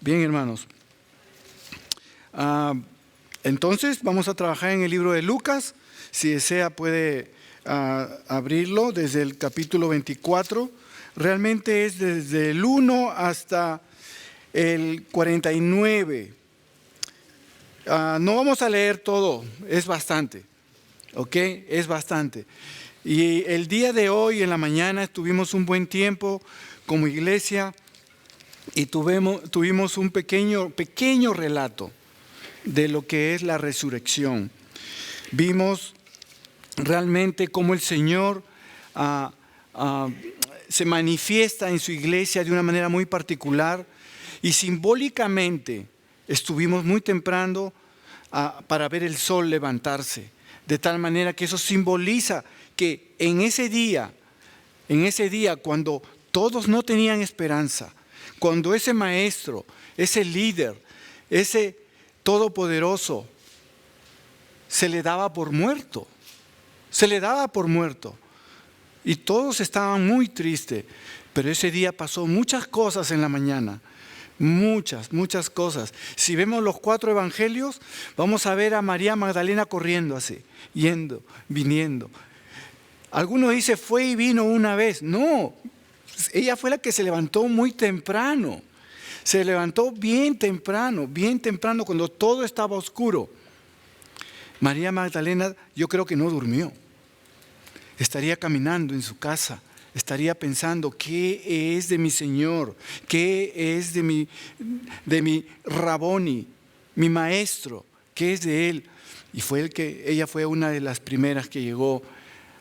Bien, hermanos. Entonces vamos a trabajar en el libro de Lucas. Si desea puede abrirlo desde el capítulo 24. Realmente es desde el 1 hasta el 49. No vamos a leer todo, es bastante. ¿Ok? Es bastante. Y el día de hoy en la mañana tuvimos un buen tiempo como iglesia y tuvimos un pequeño relato de lo que es la resurrección. Vimos realmente cómo el Señor se manifiesta en su iglesia de una manera muy particular y simbólicamente estuvimos muy temprano para ver el sol levantarse, de tal manera que eso simboliza que en ese día cuando todos no tenían esperanza, cuando ese maestro, ese líder, ese todopoderoso se le daba por muerto, y todos estaban muy tristes, pero ese día pasó muchas cosas en la mañana, muchas cosas. Si vemos los 4 evangelios, vamos a ver a María Magdalena corriendo así, yendo, viniendo. Algunos dicen fue y vino una vez. No, ella fue la que se levantó muy temprano. Se levantó bien temprano cuando todo estaba oscuro. María Magdalena yo creo que no durmió. Estaría caminando en su casa, estaría pensando, ¿qué es de mi Señor? ¿Qué es de mi Raboni, mi maestro? ¿Qué es de él? Y ella fue una de las primeras que llegó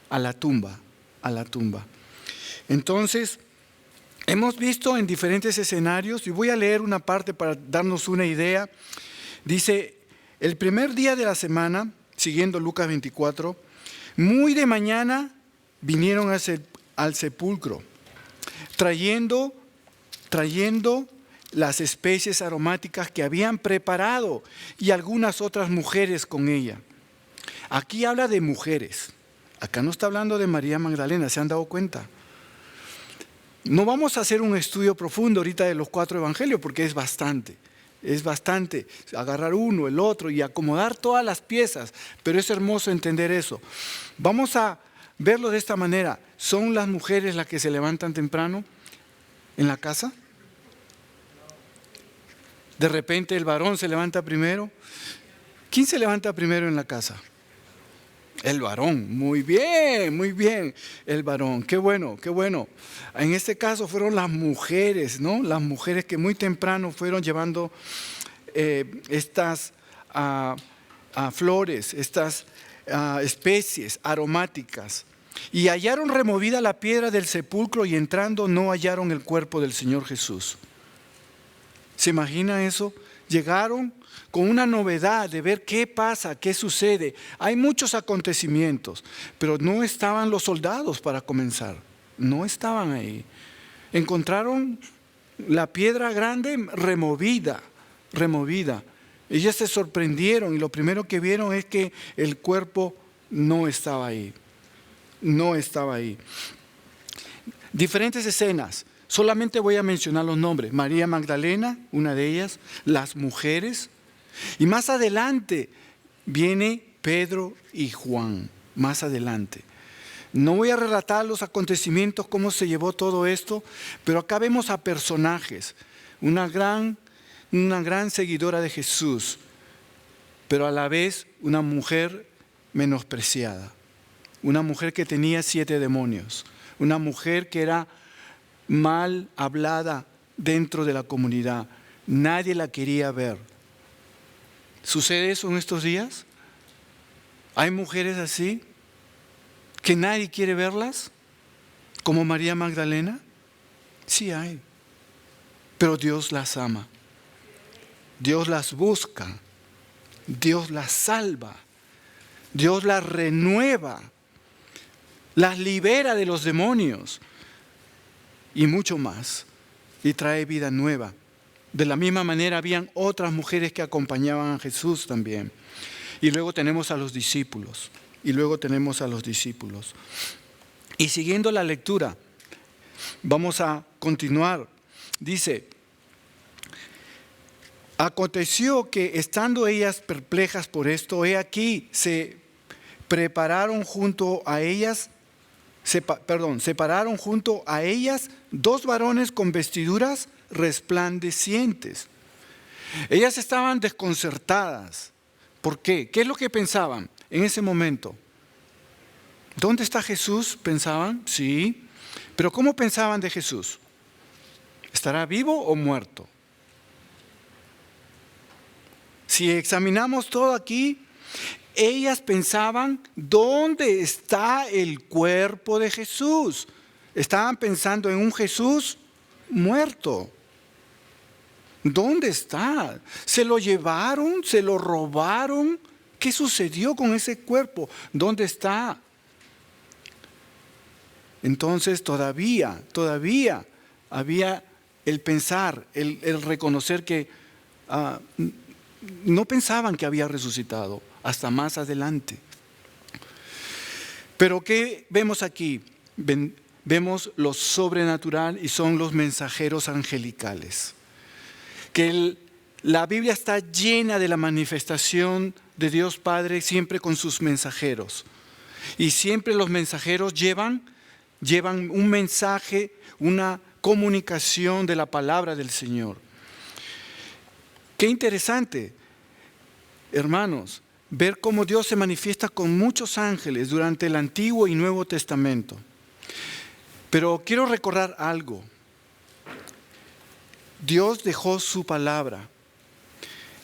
a la tumba. Entonces, hemos visto en diferentes escenarios, y voy a leer una parte para darnos una idea. Dice, el primer día de la semana, siguiendo Lucas 24, muy de mañana vinieron al sepulcro, trayendo las especies aromáticas que habían preparado y algunas otras mujeres con ella. Aquí habla de mujeres, acá no está hablando de María Magdalena, ¿se han dado cuenta? No vamos a hacer un estudio profundo ahorita de los 4 evangelios porque es bastante agarrar uno, el otro y acomodar todas las piezas, pero es hermoso entender eso. Vamos a verlo de esta manera. ¿Son las mujeres las que se levantan temprano en la casa? De repente el varón se levanta primero. ¿Quién se levanta primero en la casa? El varón, muy bien, el varón, qué bueno. En este caso fueron las mujeres, ¿no? Las mujeres que muy temprano fueron llevando estas flores, estas especies aromáticas. Y hallaron removida la piedra del sepulcro y entrando no hallaron el cuerpo del Señor Jesús. ¿Se imagina eso? Llegaron con una novedad de ver qué pasa, qué sucede. Hay muchos acontecimientos, pero no estaban los soldados para comenzar. No estaban ahí. Encontraron la piedra grande removida. Ellas se sorprendieron y lo primero que vieron es que el cuerpo no estaba ahí. Diferentes escenas. Solamente voy a mencionar los nombres. María Magdalena, una de ellas, las mujeres. Y más adelante viene Pedro y Juan, más adelante. No voy a relatar los acontecimientos, cómo se llevó todo esto, pero acá vemos a personajes, una gran seguidora de Jesús, pero a la vez una mujer menospreciada, una mujer que tenía 7 demonios, una mujer que era mal hablada dentro de la comunidad. Nadie la quería ver. ¿Sucede eso en estos días? ¿Hay mujeres así que nadie quiere verlas? ¿Como María Magdalena? Sí hay. Pero Dios las ama. Dios las busca. Dios las salva. Dios las renueva. Las libera de los demonios. Y mucho más. Y trae vida nueva. De la misma manera habían otras mujeres que acompañaban a Jesús también. Y luego tenemos a los discípulos. Y siguiendo la lectura, vamos a continuar. Dice, Aconteció que estando ellas perplejas por esto, he aquí, separaron junto a ellas dos varones con vestiduras resplandecientes. Ellas estaban desconcertadas. ¿Por qué? ¿Qué es lo que pensaban en ese momento? ¿Dónde está Jesús? Pensaban, sí. Pero ¿cómo pensaban de Jesús? ¿Estará vivo o muerto? Si examinamos todo aquí, ellas pensaban, ¿dónde está el cuerpo de Jesús? Estaban pensando en un Jesús muerto. ¿Dónde está? ¿Se lo llevaron? ¿Se lo robaron? ¿Qué sucedió con ese cuerpo? ¿Dónde está? Entonces todavía había el pensar, el reconocer que no pensaban que había resucitado hasta más adelante. Pero ¿qué vemos aquí? Vemos lo sobrenatural y son los mensajeros angelicales. Que la Biblia está llena de la manifestación de Dios Padre siempre con sus mensajeros. Y siempre los mensajeros llevan un mensaje, una comunicación de la palabra del Señor. Qué interesante, hermanos, ver cómo Dios se manifiesta con muchos ángeles durante el Antiguo y Nuevo Testamento. Pero quiero recordar algo. Dios dejó su palabra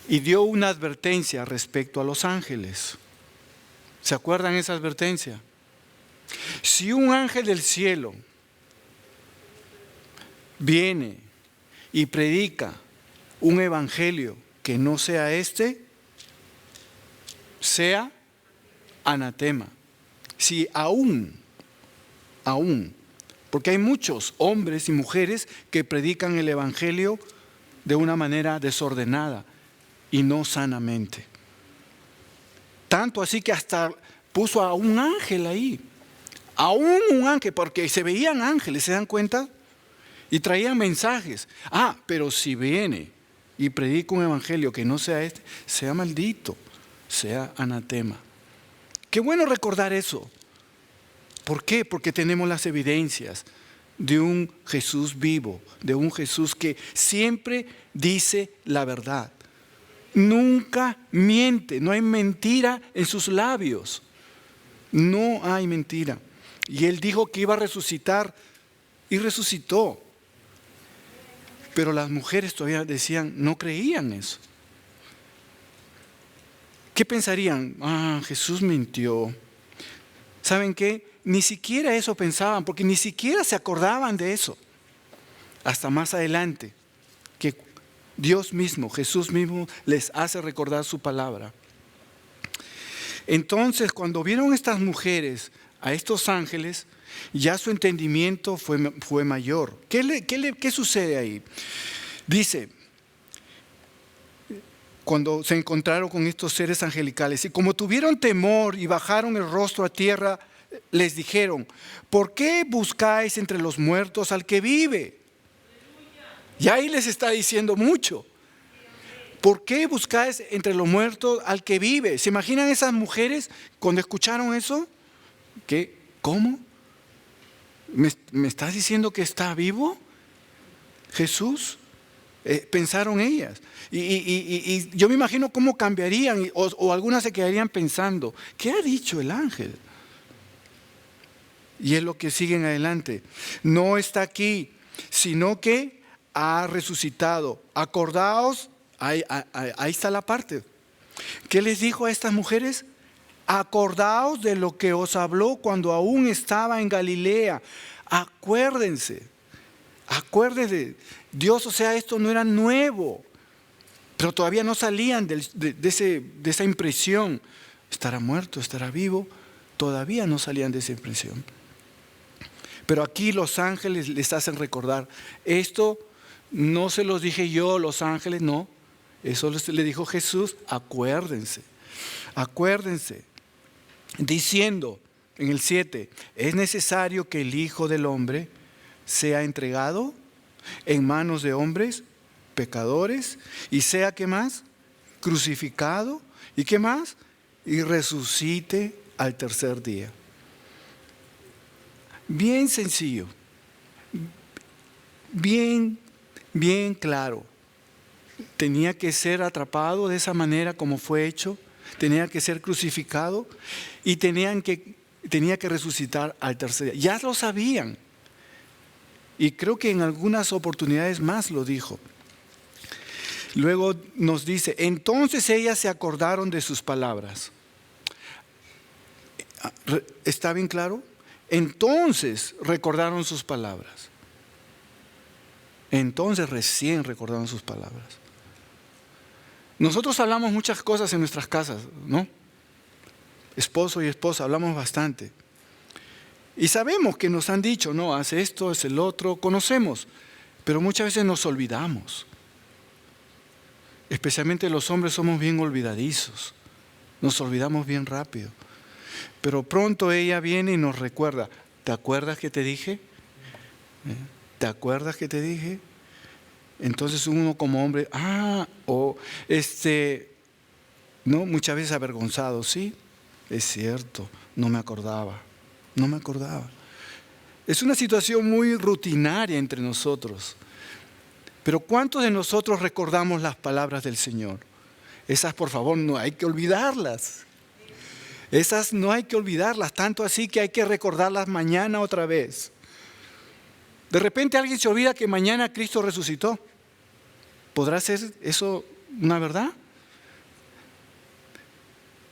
y dio una advertencia respecto a los ángeles. ¿Se acuerdan esa advertencia? Si un ángel del cielo viene y predica un evangelio que no sea este, sea anatema. Si aún, porque hay muchos hombres y mujeres que predican el evangelio de una manera desordenada y no sanamente. Tanto así que hasta puso a un ángel ahí. Aún un ángel, porque se veían ángeles, ¿se dan cuenta? Y traían mensajes. Pero si viene y predica un evangelio que no sea este, sea maldito, sea anatema. Qué bueno recordar eso. ¿Por qué? Porque tenemos las evidencias de un Jesús vivo, de un Jesús que siempre dice la verdad. Nunca miente, no hay mentira en sus labios. No hay mentira. Y Él dijo que iba a resucitar y resucitó. Pero las mujeres todavía decían, no creían eso. ¿Qué pensarían? Jesús mintió. ¿Saben qué? Ni siquiera eso pensaban, porque ni siquiera se acordaban de eso. Hasta más adelante, que Dios mismo, Jesús mismo, les hace recordar su palabra. Entonces, cuando vieron estas mujeres a estos ángeles, ya su entendimiento fue mayor. ¿Qué sucede ahí? Dice, cuando se encontraron con estos seres angelicales, y como tuvieron temor y bajaron el rostro a tierra, les dijeron, ¿por qué buscáis entre los muertos al que vive? Y ahí les está diciendo mucho. ¿Por qué buscáis entre los muertos al que vive? ¿Se imaginan esas mujeres cuando escucharon eso? ¿Cómo? ¿Me estás diciendo que está vivo Jesús? Pensaron ellas. Y yo me imagino cómo cambiarían, o algunas se quedarían pensando, ¿qué ha dicho el ángel? Y es lo que siguen adelante. No está aquí, sino que ha resucitado. Acordaos, ahí está la parte. ¿Qué les dijo a estas mujeres? Acordaos de lo que os habló cuando aún estaba en Galilea. Acuérdense. Dios, esto no era nuevo, pero todavía no salían de esa impresión. ¿Estará muerto? ¿Estará vivo? Todavía no salían de esa impresión. Pero aquí los ángeles les hacen recordar. Esto no se los dije yo, los ángeles, no. Eso le dijo Jesús, acuérdense. Diciendo en el 7, es necesario que el Hijo del Hombre sea entregado en manos de hombres pecadores, y sea, ¿qué más? Crucificado, ¿y qué más? Y resucite al tercer día. Bien sencillo, bien claro. Tenía que ser atrapado de esa manera como fue hecho, tenía que ser crucificado y tenía que resucitar al tercer día. Ya lo sabían. Y creo que en algunas oportunidades más lo dijo. Luego nos dice, entonces ellas se acordaron de sus palabras. ¿Está bien claro? Entonces recordaron sus palabras. Entonces recién recordaron sus palabras. Nosotros hablamos muchas cosas en nuestras casas, ¿no? Esposo y esposa, hablamos bastante. Y sabemos que nos han dicho, no, haz esto, haz el otro, conocemos. Pero muchas veces nos olvidamos. Especialmente los hombres somos bien olvidadizos. Nos olvidamos bien rápido. Pero pronto ella viene y nos recuerda. ¿Te acuerdas que te dije? ¿Te acuerdas que te dije? Entonces uno como hombre, no, muchas veces avergonzado, sí, es cierto, no me acordaba. Es una situación muy rutinaria entre nosotros. Pero ¿cuántos de nosotros recordamos las palabras del Señor? Esas, por favor, no hay que olvidarlas. Esas no hay que olvidarlas, tanto así que hay que recordarlas mañana otra vez. De repente alguien se olvida que mañana Cristo resucitó. ¿Podrá ser eso una verdad?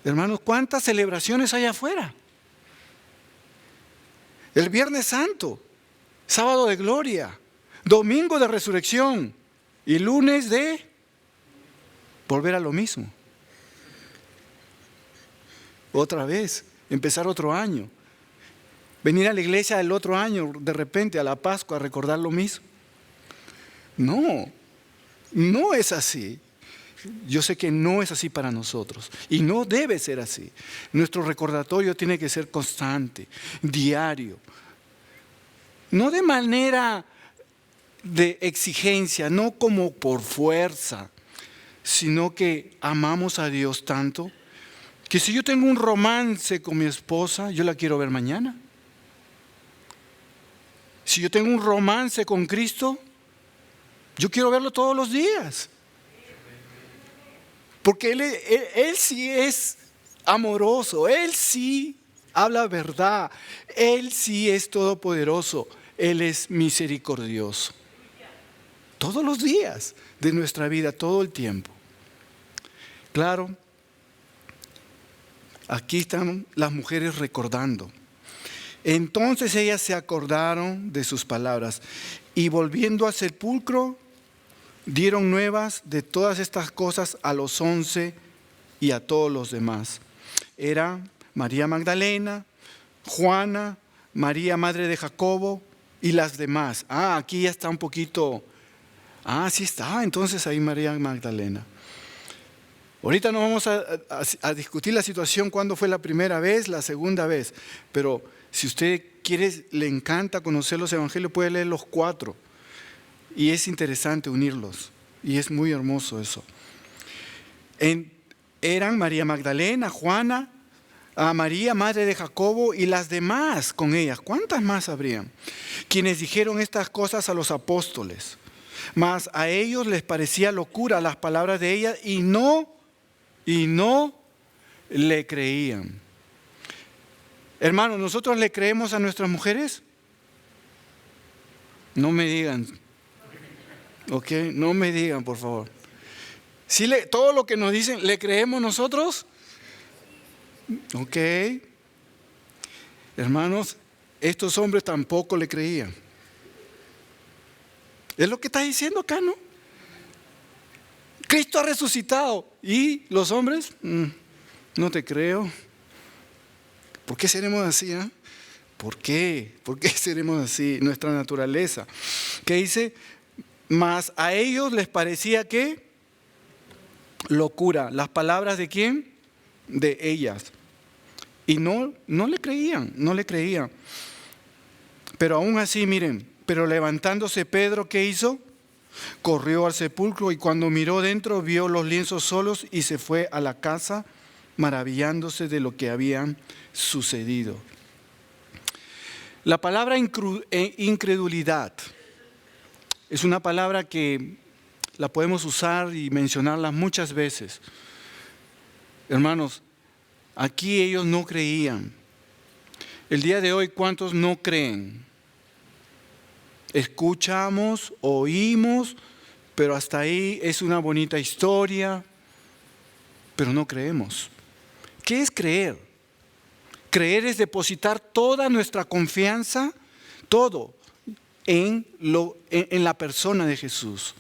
Hermanos, ¿cuántas celebraciones hay afuera? El Viernes Santo, sábado de gloria, domingo de resurrección y lunes de volver a lo mismo. Otra vez, empezar otro año. Venir a la iglesia el otro año, de repente a la Pascua, a recordar lo mismo. No es así. Yo sé que no es así para nosotros y no debe ser así. Nuestro recordatorio tiene que ser constante, diario. No de manera de exigencia, no como por fuerza, sino que amamos a Dios tanto que si yo tengo un romance con mi esposa, yo la quiero ver mañana. Si yo tengo un romance con Cristo, yo quiero verlo todos los días. Porque Él sí es amoroso, Él sí habla verdad, Él sí es todopoderoso, Él es misericordioso. Todos los días de nuestra vida, todo el tiempo. Claro, aquí están las mujeres recordando. Entonces ellas se acordaron de sus palabras y volviendo al sepulcro, dieron nuevas de todas estas cosas a los 11 y a todos los demás. Era María Magdalena, Juana, María madre de Jacobo y las demás. Aquí ya está un poquito. Sí está, entonces ahí María Magdalena. Ahorita no vamos a discutir la situación, cuándo fue la primera vez, la segunda vez, pero si usted quiere, le encanta conocer los evangelios, puede leer los 4. Y es interesante unirlos. Y es muy hermoso eso. Eran María Magdalena, Juana, María, madre de Jacobo, y las demás con ellas. ¿Cuántas más habrían? Quienes dijeron estas cosas a los apóstoles. Mas a ellos les parecía locura las palabras de ella y no le creían. Hermanos, ¿nosotros le creemos a nuestras mujeres? No me digan. Ok, no me digan, por favor. ¿Sí todo lo que nos dicen, le creemos nosotros? Ok. Hermanos, estos hombres tampoco le creían. Es lo que está diciendo acá, ¿no? Cristo ha resucitado. ¿Y los hombres? No te creo. ¿Por qué seremos así? ¿Por qué? ¿Por qué seremos así? Nuestra naturaleza. ¿Qué dice? Mas a ellos les parecía que locura. ¿Las palabras de quién? De ellas. Y no le creían. Pero aún así, miren, pero levantándose Pedro, ¿qué hizo? Corrió al sepulcro y cuando miró dentro vio los lienzos solos y se fue a la casa maravillándose de lo que había sucedido. La palabra incredulidad es una palabra que la podemos usar y mencionarla muchas veces. Hermanos, aquí ellos no creían. El día de hoy, ¿cuántos no creen? Escuchamos, oímos, pero hasta ahí es una bonita historia, pero no creemos. ¿Qué es creer? Creer es depositar toda nuestra confianza, todo, en la persona de Jesús.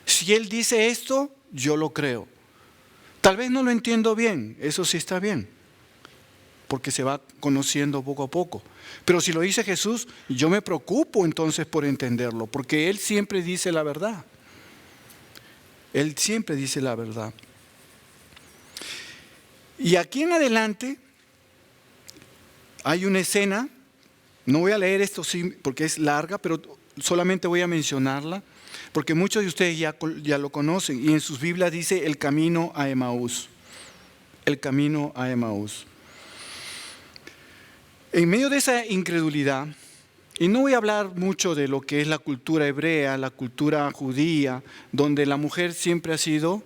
Si Él dice esto, yo lo creo. Tal vez no lo entiendo bien, eso sí está bien, porque se va conociendo poco a poco. Pero si lo dice Jesús, yo me preocupo entonces por entenderlo, porque Él siempre dice la verdad. Él siempre dice la verdad. Y aquí en adelante hay una escena, no voy a leer esto porque es larga, pero solamente voy a mencionarla, porque muchos de ustedes ya lo conocen, y en sus Biblias dice el camino a Emaús. El camino a Emaús. En medio de esa incredulidad, y no voy a hablar mucho de lo que es la cultura hebrea, la cultura judía, donde la mujer siempre ha sido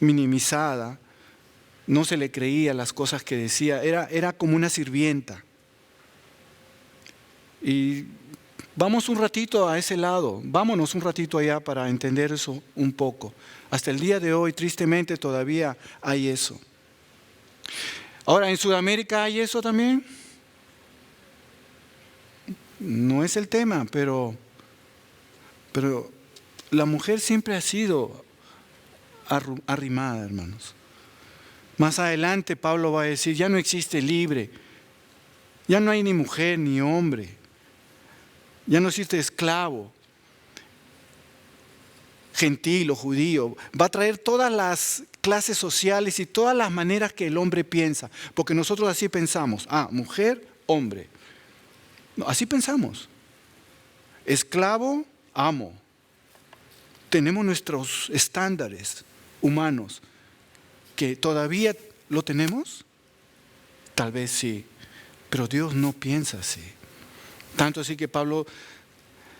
minimizada, no se le creía las cosas que decía, era como una sirvienta. Y vamos un ratito a ese lado, vámonos un ratito allá para entender eso un poco. Hasta el día de hoy, tristemente, todavía hay eso. Ahora, ¿en Sudamérica hay eso también? No es el tema, pero la mujer siempre ha sido arrimada, hermanos. Más adelante Pablo va a decir, ya no existe libre, ya no hay ni mujer ni hombre, ya no existe esclavo, gentil o judío. Va a traer todas las clases sociales y todas las maneras que el hombre piensa, porque nosotros así pensamos, mujer, hombre. No, así pensamos. Esclavo, amo. Tenemos nuestros estándares humanos. ¿Que todavía lo tenemos? Tal vez sí, pero Dios no piensa así. Tanto así que Pablo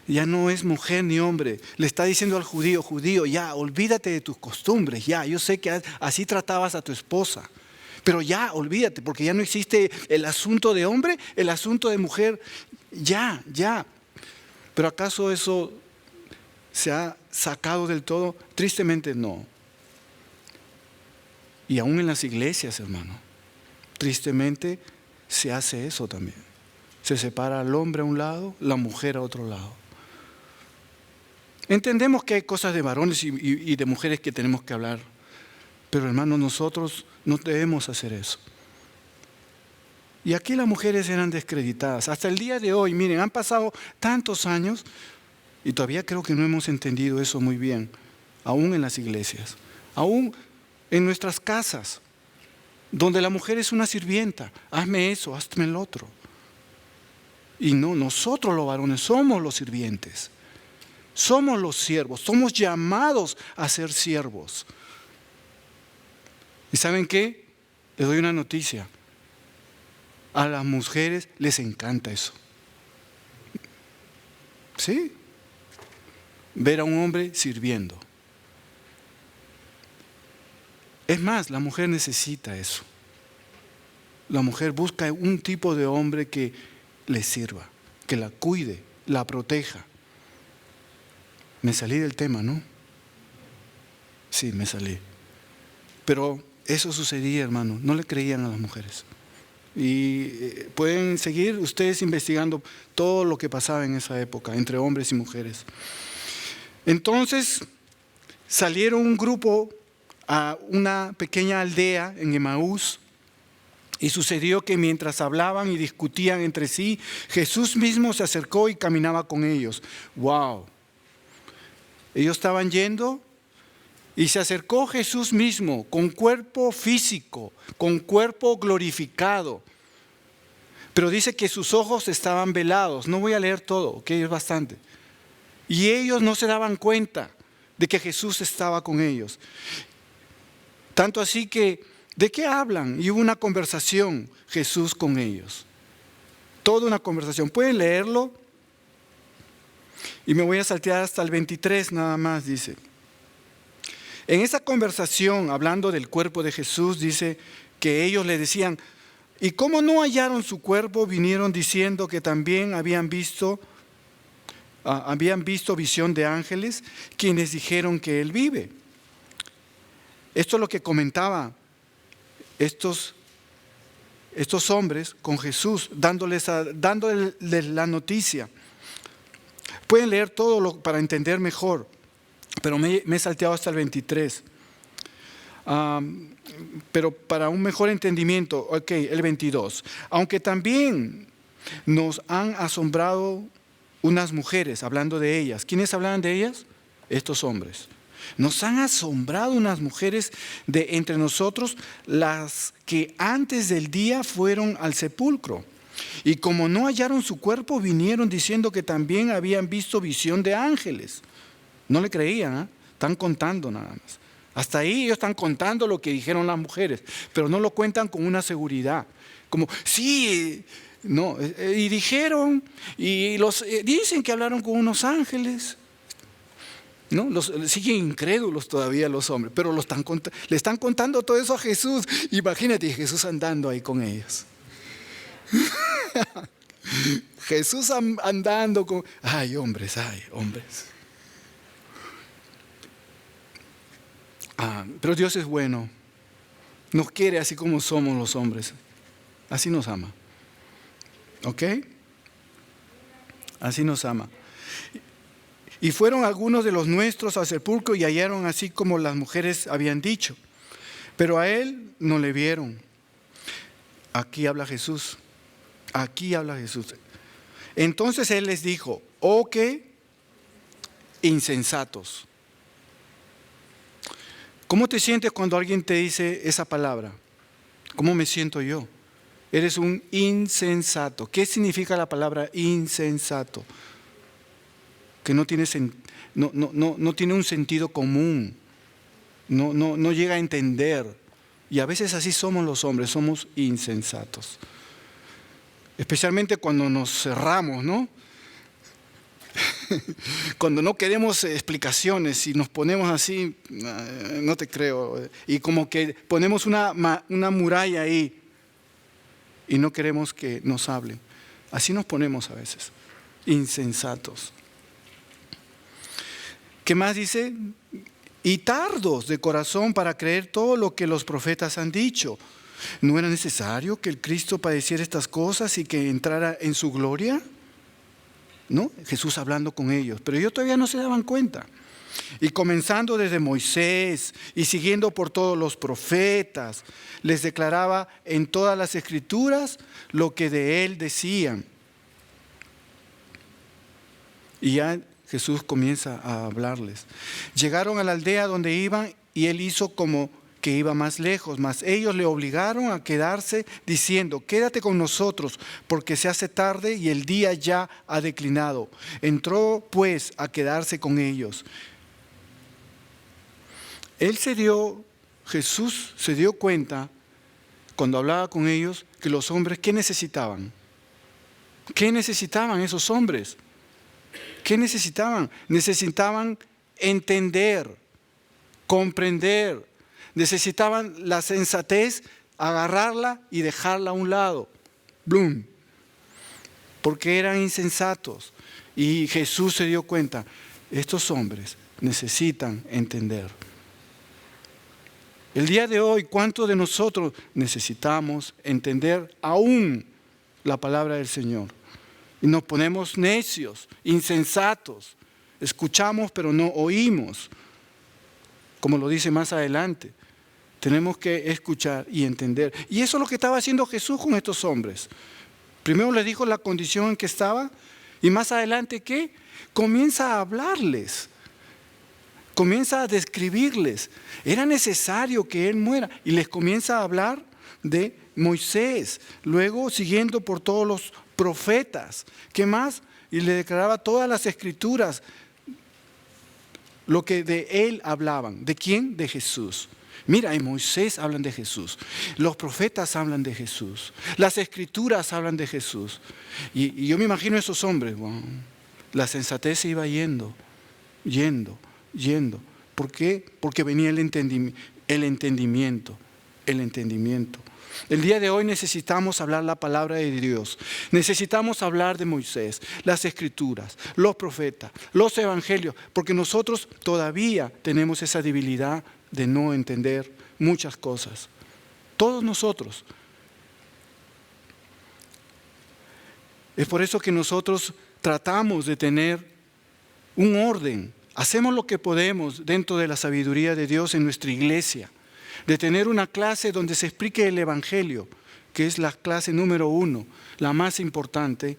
ya no es mujer ni hombre. Le está diciendo al judío, ya, olvídate de tus costumbres, ya. Yo sé que así tratabas a tu esposa, pero ya, olvídate, porque ya no existe el asunto de hombre, el asunto de mujer. Ya. ¿Pero acaso eso se ha sacado del todo? Tristemente no. Y aún en las iglesias, hermano, tristemente se hace eso también. Se separa al hombre a un lado, la mujer a otro lado. Entendemos que hay cosas de varones y de mujeres que tenemos que hablar, pero hermano, nosotros no debemos hacer eso. Y aquí las mujeres eran descreditadas. Hasta el día de hoy, miren, han pasado tantos años y todavía creo que no hemos entendido eso muy bien, aún en las iglesias, aún en nuestras casas, donde la mujer es una sirvienta. Hazme eso, hazme el otro. Y no, nosotros los varones somos los sirvientes. Somos los siervos, somos llamados a ser siervos. ¿Y saben qué? Les doy una noticia. A las mujeres les encanta eso. ¿Sí? Ver a un hombre sirviendo. Es más, la mujer necesita eso. La mujer busca un tipo de hombre que le sirva, que la cuide, la proteja. Me salí del tema, ¿no? Sí, me salí. Pero eso sucedía, hermano. No le creían a las mujeres. Y pueden seguir ustedes investigando todo lo que pasaba en esa época entre hombres y mujeres. Entonces salieron un grupo a una pequeña aldea en Emaús, y sucedió que mientras hablaban y discutían entre sí, Jesús mismo se acercó y caminaba con ellos. ¡Wow! Ellos estaban yendo y se acercó Jesús mismo con cuerpo físico, con cuerpo glorificado. Pero dice que sus ojos estaban velados. No voy a leer todo, ok, es bastante. Y ellos no se daban cuenta de que Jesús estaba con ellos. Tanto así que, ¿de qué hablan? Y hubo una conversación, Jesús con ellos. Toda una conversación. ¿Pueden leerlo? Y me voy a saltear hasta el 23 nada más, dice. En esa conversación, hablando del cuerpo de Jesús, dice que ellos le decían, ¿y cómo no hallaron su cuerpo? Vinieron diciendo que también habían visto visión de ángeles, quienes dijeron que Él vive. Esto es lo que comentaba estos hombres con Jesús, dándoles la noticia. Pueden leer todo para entender mejor, pero me he salteado hasta el 23. Pero para un mejor entendimiento, ok, el 22. Aunque también nos han asombrado unas mujeres, hablando de ellas. ¿Quiénes hablaban de ellas? Estos hombres. Nos han asombrado unas mujeres de entre nosotros, las que antes del día fueron al sepulcro. Y como no hallaron su cuerpo, vinieron diciendo que también habían visto visión de ángeles. No le creían, ¿eh? Están contando nada más. Hasta ahí ellos están contando lo que dijeron las mujeres, pero no lo cuentan con una seguridad. Como, sí, no, y dijeron, y dicen que hablaron con unos ángeles. ¿No? Siguen incrédulos todavía los hombres, pero le están contando todo eso a Jesús. Imagínate Jesús andando ahí con ellos. Jesús andando con... Ay, hombres. Pero Dios es bueno. Nos quiere así como somos los hombres. Así nos ama. ¿Ok? Así nos ama. Y fueron algunos de los nuestros al sepulcro y hallaron así como las mujeres habían dicho. Pero a Él no le vieron. Aquí habla Jesús. Aquí habla Jesús. Entonces Él les dijo, ¿oh qué? Insensatos. ¿Cómo te sientes cuando alguien te dice esa palabra? ¿Cómo me siento yo? Eres un insensato. ¿Qué significa la palabra insensato? Que no tiene un sentido común, no llega a entender. Y a veces así somos los hombres, somos insensatos. Especialmente cuando nos cerramos, ¿no? Cuando no queremos explicaciones y nos ponemos así, no te creo. Y como que ponemos una muralla ahí y no queremos que nos hablen. Así nos ponemos a veces, insensatos. ¿Qué más dice? Y tardos de corazón para creer todo lo que los profetas han dicho. ¿No era necesario que el Cristo padeciera estas cosas y que entrara en su gloria? ¿No? Jesús hablando con ellos, pero ellos todavía no se daban cuenta. Y comenzando desde Moisés y siguiendo por todos los profetas, les declaraba en todas las escrituras lo que de él decían. Y ya Jesús comienza a hablarles. Llegaron a la aldea donde iban y él hizo como que iba más lejos, mas ellos le obligaron a quedarse diciendo, quédate con nosotros porque se hace tarde y el día ya ha declinado. Entró pues a quedarse con ellos. Jesús se dio cuenta cuando hablaba con ellos que los hombres, ¿qué necesitaban? ¿Qué necesitaban esos hombres? ¿Qué necesitaban? Necesitaban entender, comprender. Necesitaban la sensatez, agarrarla y dejarla a un lado. ¡Blum! Porque eran insensatos. Y Jesús se dio cuenta, estos hombres necesitan entender. El día de hoy, ¿cuántos de nosotros necesitamos entender aún la palabra del Señor? Y nos ponemos necios, insensatos. Escuchamos pero no oímos. Como lo dice más adelante. Tenemos que escuchar y entender. Y eso es lo que estaba haciendo Jesús con estos hombres. Primero les dijo la condición en que estaba. Y más adelante, ¿qué? Comienza a hablarles. Comienza a describirles. Era necesario que Él muera. Y les comienza a hablar de Moisés. Luego siguiendo por todos los profetas. ¿Qué más? Y le declaraba todas las escrituras lo que de él hablaban. ¿De quién? De Jesús. Mira, en Moisés hablan de Jesús. Los profetas hablan de Jesús. Las escrituras hablan de Jesús. Y yo me imagino a esos hombres. Wow, la sensatez se iba yendo. ¿Por qué? Porque venía el entendimiento. El día de hoy necesitamos hablar la palabra de Dios. Necesitamos hablar de Moisés, las escrituras, los profetas, los evangelios, porque nosotros todavía tenemos esa debilidad de no entender muchas cosas. Todos nosotros. Es por eso que nosotros tratamos de tener un orden. Hacemos lo que podemos dentro de la sabiduría de Dios en nuestra iglesia. De tener una clase donde se explique el Evangelio, que es la clase número 1, la más importante.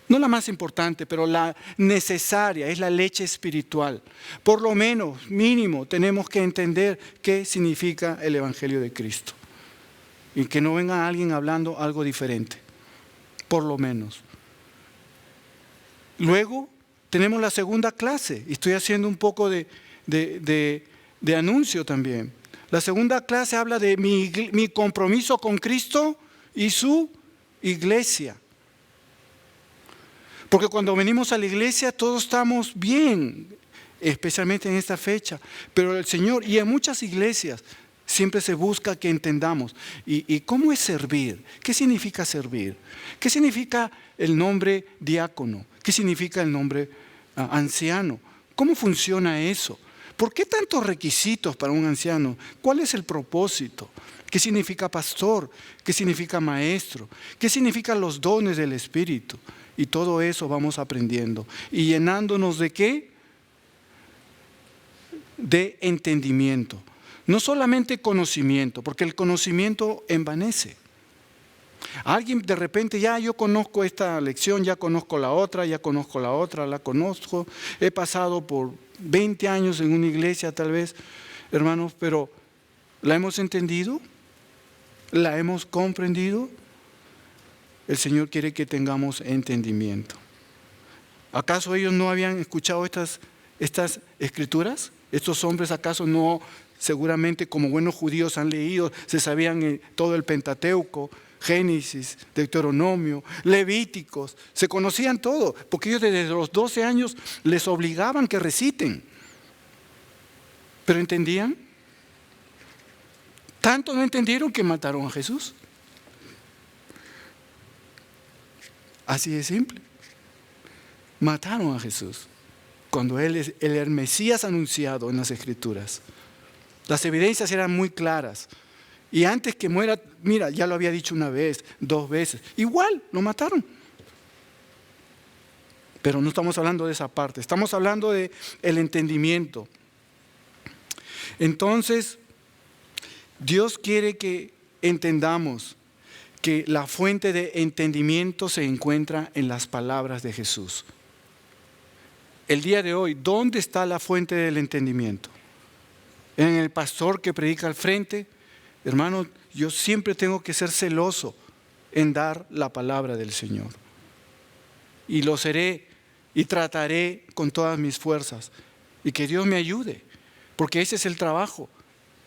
No la más importante, pero la necesaria, es la leche espiritual. Por lo menos, mínimo, tenemos que entender qué significa el Evangelio de Cristo. Y que no venga alguien hablando algo diferente. Por lo menos. Luego, tenemos la segunda clase. Y estoy haciendo un poco de anuncio también. La segunda clase habla de mi compromiso con Cristo y su iglesia. Porque cuando venimos a la iglesia todos estamos bien, especialmente en esta fecha. Pero el Señor, y en muchas iglesias, siempre se busca que entendamos. ¿Y cómo es servir? ¿Qué significa servir? ¿Qué significa el nombre diácono? ¿Qué significa el nombre anciano? ¿Cómo funciona eso? ¿Por qué tantos requisitos para un anciano? ¿Cuál es el propósito? ¿Qué significa pastor? ¿Qué significa maestro? ¿Qué significan los dones del Espíritu? Y todo eso vamos aprendiendo. ¿Y llenándonos de qué? De entendimiento. No solamente conocimiento, porque el conocimiento envanece. Alguien de repente, ya yo conozco esta lección, ya conozco la otra, la conozco. He pasado por 20 años en una iglesia tal vez, hermanos, pero ¿la hemos entendido? ¿La hemos comprendido? El Señor quiere que tengamos entendimiento. ¿Acaso ellos no habían escuchado estas escrituras? ¿Estos hombres acaso no, seguramente como buenos judíos han leído, se sabían todo el Pentateuco, Génesis, Deuteronomio, Levíticos, se conocían todo, porque ellos desde los 12 años les obligaban que reciten. ¿Pero entendían? Tanto no entendieron que mataron a Jesús. Así de simple. Mataron a Jesús cuando Él es el Mesías anunciado en las Escrituras. Las evidencias eran muy claras. Y antes que muera, mira, ya lo había dicho una vez, 2 veces. Igual, lo mataron. Pero no estamos hablando de esa parte. Estamos hablando del entendimiento. Entonces, Dios quiere que entendamos que la fuente de entendimiento se encuentra en las palabras de Jesús. El día de hoy, ¿dónde está la fuente del entendimiento? ¿En el pastor que predica al frente? Hermano, yo siempre tengo que ser celoso en dar la palabra del Señor. Y lo seré y trataré con todas mis fuerzas. Y que Dios me ayude, porque ese es el trabajo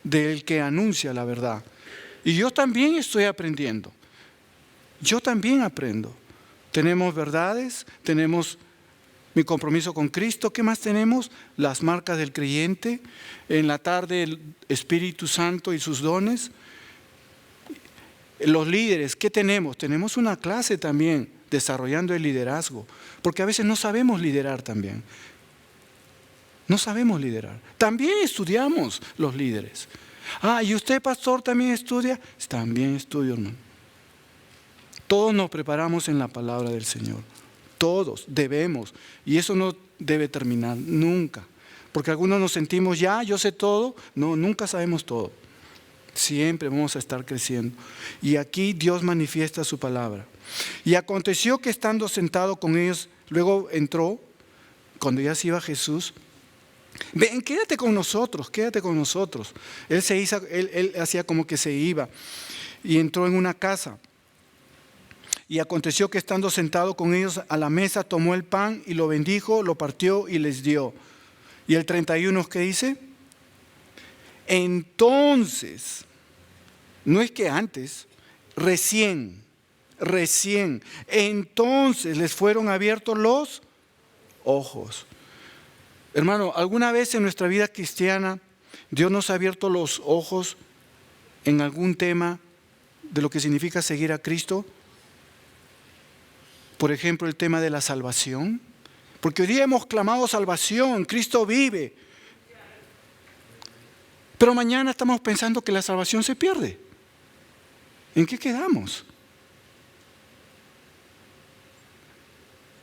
del que anuncia la verdad. Y yo también estoy aprendiendo. Yo también aprendo. Tenemos verdades, tenemos mi compromiso con Cristo. ¿Qué más tenemos? Las marcas del creyente. En la tarde el Espíritu Santo y sus dones. Los líderes, ¿qué tenemos? Tenemos una clase también desarrollando el liderazgo. Porque a veces no sabemos liderar también. No sabemos liderar. También estudiamos los líderes. ¿Y usted, pastor, también estudia? También estudio, hermano. Todos nos preparamos en la palabra del Señor. Todos debemos. Y eso no debe terminar nunca. Porque algunos nos sentimos, yo sé todo. No, nunca sabemos todo. Siempre vamos a estar creciendo. Y aquí Dios manifiesta su palabra. Y aconteció que estando sentado con ellos, luego entró, cuando ya se iba Jesús, ven, quédate con nosotros, quédate con nosotros. Él hacía como que se iba y entró en una casa. Y aconteció que estando sentado con ellos a la mesa, tomó el pan y lo bendijo, lo partió y les dio. ¿Y el 31 qué dice? Entonces, no es que antes, recién, entonces les fueron abiertos los ojos. Hermano, ¿alguna vez en nuestra vida cristiana Dios nos ha abierto los ojos en algún tema de lo que significa seguir a Cristo? Por ejemplo, el tema de la salvación. Porque hoy día hemos clamado salvación, Cristo vive. Pero mañana estamos pensando que la salvación se pierde. ¿En qué quedamos?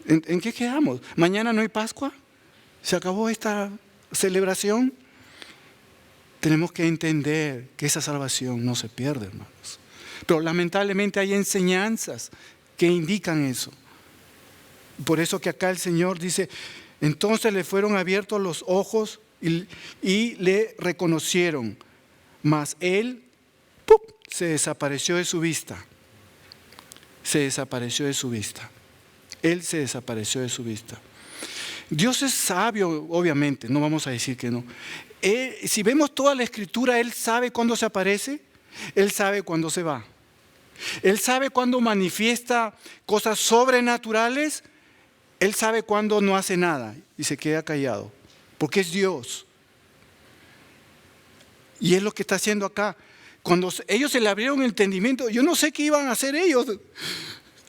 ¿En qué quedamos? ¿Mañana no hay Pascua? ¿Se acabó esta celebración? Tenemos que entender que esa salvación no se pierde, hermanos. Pero lamentablemente hay enseñanzas que indican eso. Por eso que acá el Señor dice, entonces le fueron abiertos los ojos y le reconocieron, mas él se desapareció de su vista. Se desapareció de su vista. Él se desapareció de su vista. Dios es sabio, obviamente, no vamos a decir que no. Si vemos toda la Escritura, Él sabe cuándo se aparece, Él sabe cuándo se va. Él sabe cuándo manifiesta cosas sobrenaturales, Él sabe cuándo no hace nada y se queda callado, porque es Dios. Y es lo que está haciendo acá. Cuando ellos se le abrieron el entendimiento, yo no sé qué iban a hacer ellos.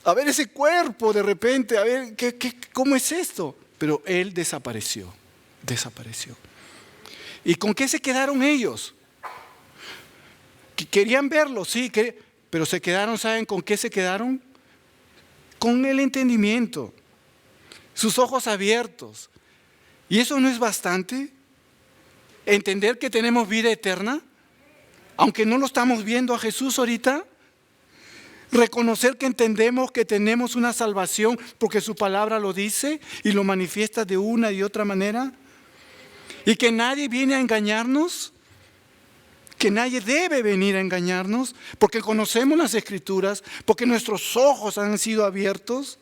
A ver ese cuerpo de repente, a ver cómo es esto. Pero Él desapareció. ¿Y con qué se quedaron ellos? Querían verlo, sí, pero se quedaron, ¿saben con qué se quedaron? Con el entendimiento, sus ojos abiertos. ¿Y eso no es bastante? Entender que tenemos vida eterna, aunque no lo estamos viendo a Jesús ahorita. Reconocer que entendemos que tenemos una salvación porque su palabra lo dice y lo manifiesta de una y otra manera. Y que nadie viene a engañarnos, que nadie debe venir a engañarnos, porque conocemos las Escrituras, porque nuestros ojos han sido abiertos.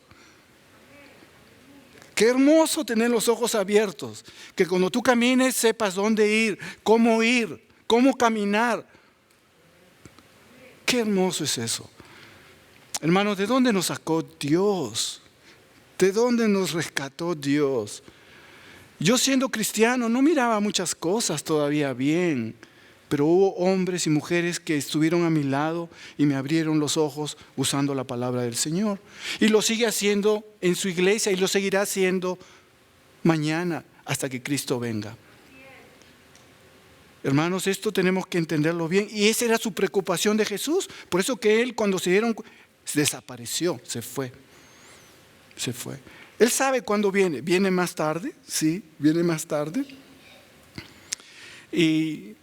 Qué hermoso tener los ojos abiertos, que cuando tú camines sepas dónde ir, cómo caminar. Qué hermoso es eso. Hermanos, ¿de dónde nos sacó Dios? ¿De dónde nos rescató Dios? Yo siendo cristiano no miraba muchas cosas todavía bien, pero hubo hombres y mujeres que estuvieron a mi lado y me abrieron los ojos usando la palabra del Señor. Y lo sigue haciendo en su iglesia y lo seguirá haciendo mañana hasta que Cristo venga. Hermanos, esto tenemos que entenderlo bien. Y esa era su preocupación de Jesús. Por eso que Él, cuando se dieron, desapareció, se fue. Él sabe cuándo viene. Viene más tarde, sí, viene más tarde. Y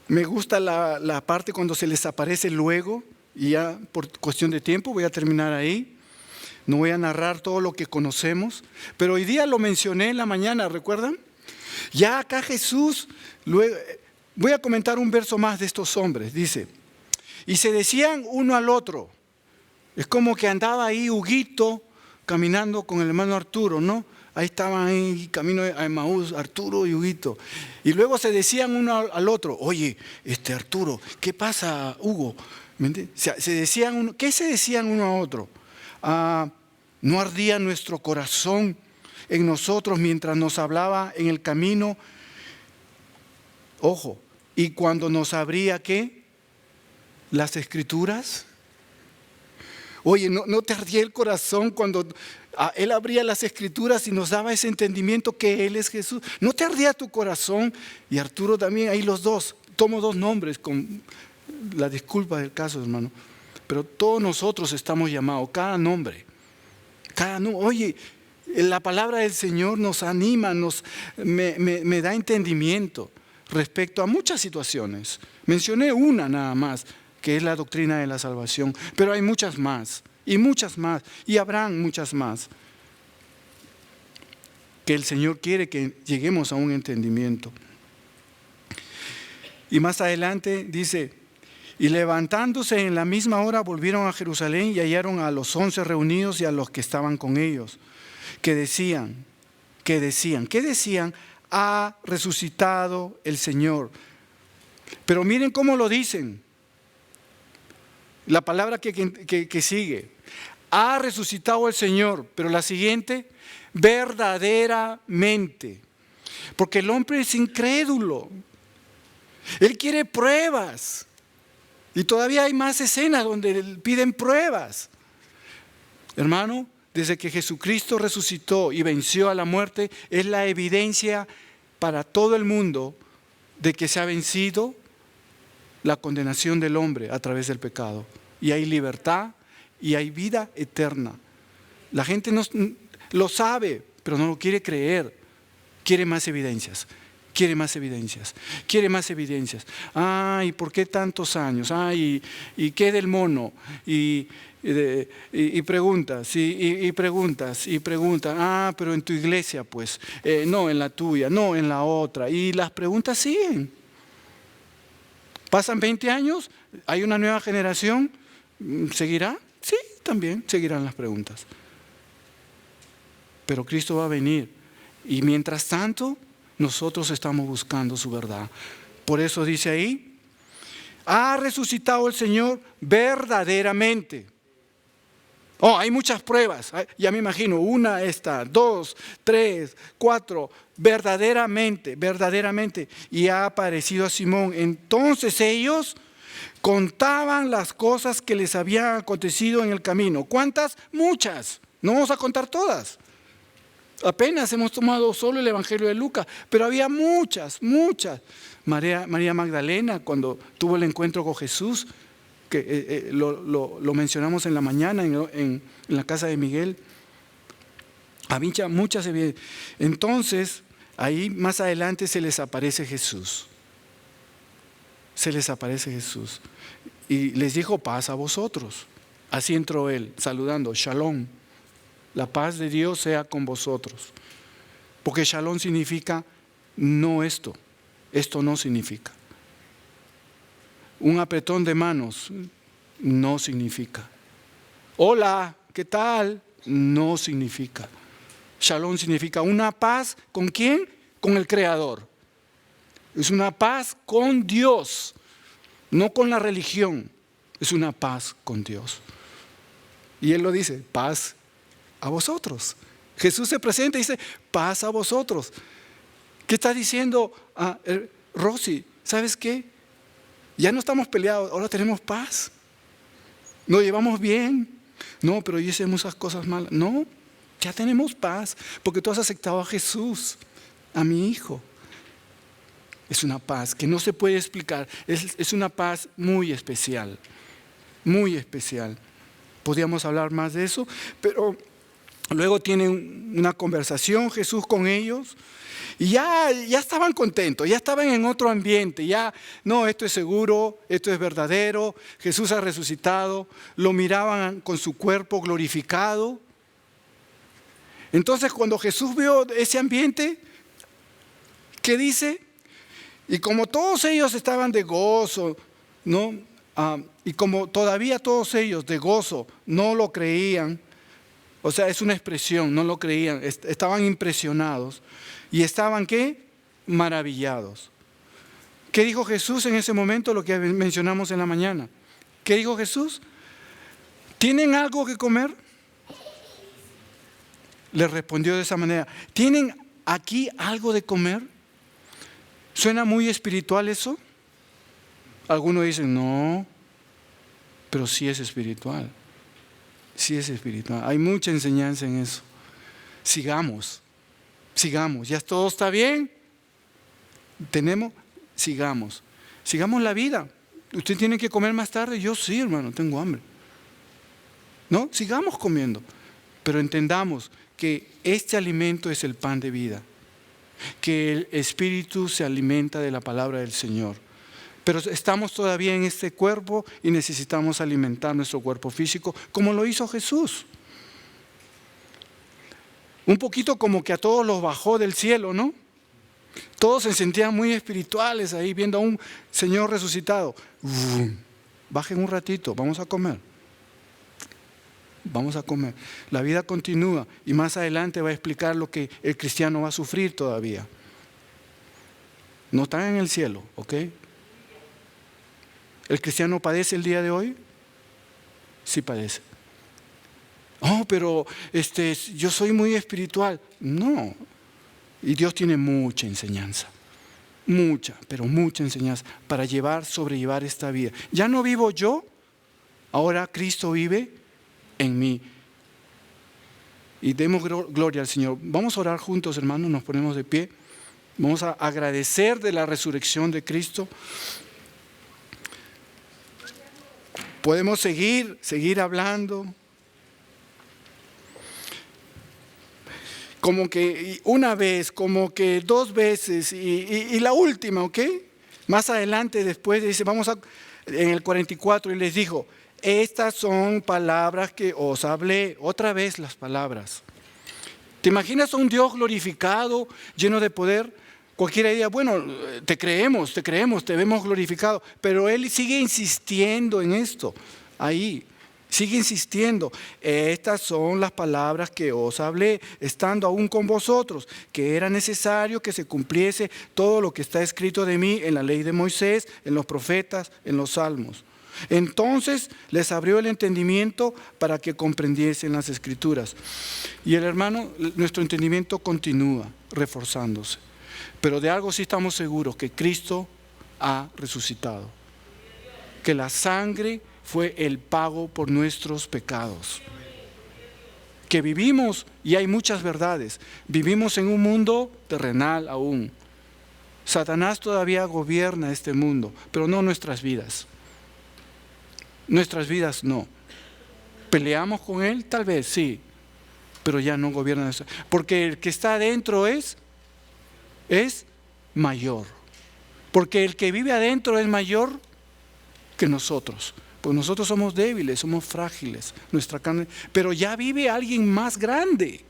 me gusta la parte cuando se les aparece luego. Y ya por cuestión de tiempo voy a terminar ahí. No voy a narrar todo lo que conocemos. Pero hoy día lo mencioné en la mañana, ¿recuerdan? Ya acá Jesús, luego, voy a comentar un verso más de estos hombres. Dice, y se decían uno al otro. Es como que andaba ahí Huguito caminando con el hermano Arturo, ¿no? Ahí estaban ahí camino a Emaús, Arturo y Huguito. Y luego se decían uno al otro, oye, Arturo, ¿qué pasa, Hugo? ¿Qué se decían uno a otro? ¿No ardía nuestro corazón en nosotros mientras nos hablaba en el camino? Ojo, y cuando nos abría, ¿qué? Las Escrituras. Oye, ¿no te ardía el corazón cuando Él abría las Escrituras y nos daba ese entendimiento que Él es Jesús? ¿No te ardía tu corazón? Y Arturo también, ahí los dos. Tomo dos nombres con la disculpa del caso, hermano. Pero todos nosotros estamos llamados, cada nombre. Oye, la palabra del Señor nos anima, me da entendimiento respecto a muchas situaciones. Mencioné una nada más, que es la doctrina de la salvación, pero hay muchas más, y habrán muchas más, que el Señor quiere que lleguemos a un entendimiento. Y más adelante dice, y levantándose en la misma hora volvieron a Jerusalén y hallaron a los 11 reunidos y a los que estaban con ellos, que decían, ha resucitado el Señor. Pero miren cómo lo dicen. La palabra que sigue. Ha resucitado el Señor. Pero la siguiente, verdaderamente. Porque el hombre es incrédulo. Él quiere pruebas. Y todavía hay más escenas donde piden pruebas. Hermano, desde que Jesucristo resucitó y venció a la muerte, es la evidencia para todo el mundo de que se ha vencido la condenación del hombre a través del pecado. Y hay libertad y hay vida eterna. La gente no lo sabe, pero no lo quiere creer. Quiere más evidencias. Quiere más evidencias, quiere más evidencias. Ay, ¿por qué tantos años? Ay, ¿y qué del mono? Y preguntas, y preguntas, y preguntas. Ah, pero en tu iglesia, pues. No, en la tuya, no, en la otra. Y las preguntas siguen. Pasan 20 años, hay una nueva generación. ¿Seguirá? Sí, también seguirán las preguntas. Pero Cristo va a venir. Y mientras tanto, nosotros estamos buscando su verdad. Por eso dice ahí, ha resucitado el Señor verdaderamente. Oh, hay muchas pruebas. Ya me imagino, 1 esta, 2, 3, 4, verdaderamente, verdaderamente. Y ha aparecido a Simón. Entonces ellos contaban las cosas que les habían acontecido en el camino. ¿Cuántas? Muchas. No vamos a contar todas. Apenas hemos tomado solo el Evangelio de Lucas, pero había muchas, muchas. María Magdalena, cuando tuvo el encuentro con Jesús, que lo mencionamos en la mañana en la casa de Miguel. Había muchas evidencias. Entonces, ahí más adelante se les aparece Jesús. Se les aparece Jesús. Y les dijo, paz a vosotros. Así entró él, saludando, Shalom. La paz de Dios sea con vosotros. Porque Shalom significa no esto. Esto no significa. Un apretón de manos no significa. Hola, ¿qué tal? No significa. Shalom significa una paz, ¿con quién? Con el Creador. Es una paz con Dios, no con la religión. Es una paz con Dios. Y Él lo dice, paz a vosotros. Jesús se presenta y dice, paz a vosotros. ¿Qué está diciendo Rosy? ¿Sabes qué? Ya no estamos peleados, ahora tenemos paz. Nos llevamos bien. No, pero yo hice muchas cosas malas. No, ya tenemos paz, porque tú has aceptado a Jesús, a mi Hijo. Es una paz que no se puede explicar. Es una paz muy especial, muy especial. Podríamos hablar más de eso, pero luego tienen una conversación Jesús con ellos y ya estaban contentos, ya estaban en otro ambiente, ya no, esto es seguro, esto es verdadero, Jesús ha resucitado, lo miraban con su cuerpo glorificado. Entonces cuando Jesús vio ese ambiente, ¿qué dice? Y como todos ellos estaban de gozo, ¿no? Y como todavía todos ellos de gozo no lo creían, o sea, es una expresión, no lo creían, estaban impresionados. ¿Y estaban qué? Maravillados. ¿Qué dijo Jesús en ese momento? Lo que mencionamos en la mañana. ¿Qué dijo Jesús? ¿Tienen algo que comer? Les respondió de esa manera. ¿Tienen aquí algo de comer? ¿Suena muy espiritual eso? Algunos dicen, no, pero sí es espiritual. Sí es espiritual. Hay mucha enseñanza en eso. Sigamos. Ya todo está bien. Sigamos la vida. Usted tiene que comer más tarde. Yo sí, hermano, tengo hambre. No, sigamos comiendo. Pero entendamos que este alimento es el pan de vida. Que el espíritu se alimenta de la palabra del Señor. Pero estamos todavía en este cuerpo y necesitamos alimentar nuestro cuerpo físico como lo hizo Jesús. Un poquito como que a todos los bajó del cielo, ¿no? Todos se sentían muy espirituales ahí viendo a un Señor resucitado. Bajen un ratito, vamos a comer. Vamos a comer. La vida continúa y más adelante va a explicar lo que el cristiano va a sufrir todavía. No están en el cielo, ¿ok? ¿El cristiano padece el día de hoy? Sí padece. Oh, pero yo soy muy espiritual. No. Y Dios tiene mucha enseñanza. Mucha, pero mucha enseñanza para sobrellevar esta vida. Ya no vivo yo, ahora Cristo vive en mí. Y demos gloria al Señor. Vamos a orar juntos, hermanos, nos ponemos de pie. Vamos a agradecer de la resurrección de Cristo. Podemos seguir hablando. Como que una vez, como que dos veces y la última, ¿ok? Más adelante después dice, en el 44, y les dijo, estas son palabras que os hablé. Otra vez las palabras. ¿Te imaginas a un Dios glorificado, lleno de poder? Cualquiera diría, bueno, te creemos, te vemos glorificado. Pero Él sigue insistiendo en esto, ahí. Sigue insistiendo, estas son las palabras que os hablé, estando aún con vosotros, que era necesario que se cumpliese todo lo que está escrito de mí en la ley de Moisés, en los profetas, en los salmos. Entonces les abrió el entendimiento para que comprendiesen las escrituras. Y el hermano, nuestro entendimiento continúa reforzándose. Pero de algo sí estamos seguros, que Cristo ha resucitado. Que la sangre fue el pago por nuestros pecados. Que vivimos, y hay muchas verdades, vivimos en un mundo terrenal aún. Satanás todavía gobierna este mundo, pero no nuestras vidas. Nuestras vidas no. ¿Peleamos con él? Tal vez sí, pero ya no gobierna eso. Porque el que está adentro es mayor. Porque el que vive adentro es mayor que nosotros. Pues nosotros somos débiles, somos frágiles, nuestra carne, pero ya vive alguien más grande.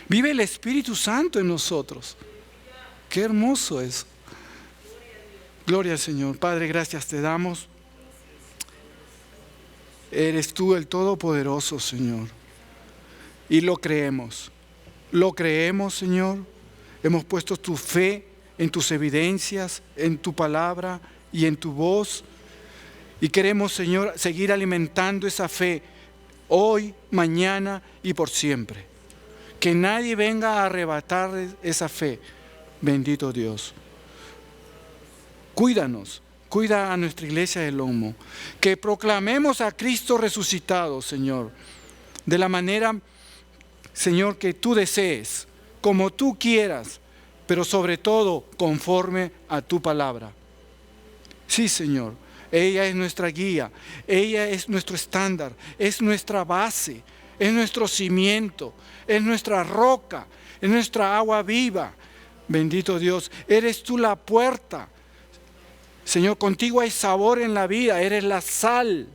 Vive el Espíritu Santo en nosotros. Qué hermoso es. Gloria al Señor. Padre, gracias te damos. Eres tú el Todopoderoso, Señor. Y lo creemos. Lo creemos, Señor. Hemos puesto tu fe en tus evidencias, en tu palabra y en tu voz. Y queremos, Señor, seguir alimentando esa fe hoy, mañana y por siempre. Que nadie venga a arrebatar esa fe. Bendito Dios. Cuídanos, cuida a nuestra iglesia de Lomo. Que proclamemos a Cristo resucitado, Señor. De la manera, Señor, que tú desees, como tú quieras, pero sobre todo conforme a tu palabra. Sí, Señor. Ella es nuestra guía, ella es nuestro estándar, es nuestra base, es nuestro cimiento, es nuestra roca, es nuestra agua viva. Bendito Dios, eres tú la puerta. Señor, contigo hay sabor en la vida, eres la sal.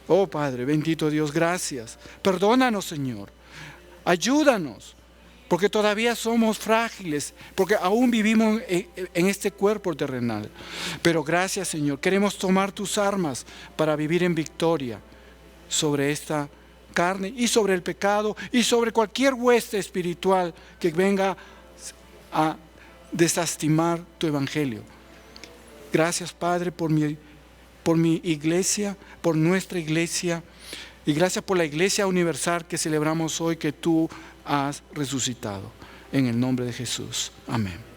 Oh Padre, bendito Dios, gracias. Perdónanos, Señor, ayúdanos. Porque todavía somos frágiles, porque aún vivimos en este cuerpo terrenal. Pero gracias, Señor, queremos tomar tus armas para vivir en victoria sobre esta carne y sobre el pecado y sobre cualquier hueste espiritual que venga a desestimar tu evangelio. Gracias, Padre, por mi iglesia, por nuestra iglesia, y gracias por la iglesia universal que celebramos hoy, que tú has resucitado. En el nombre de Jesús. Amén.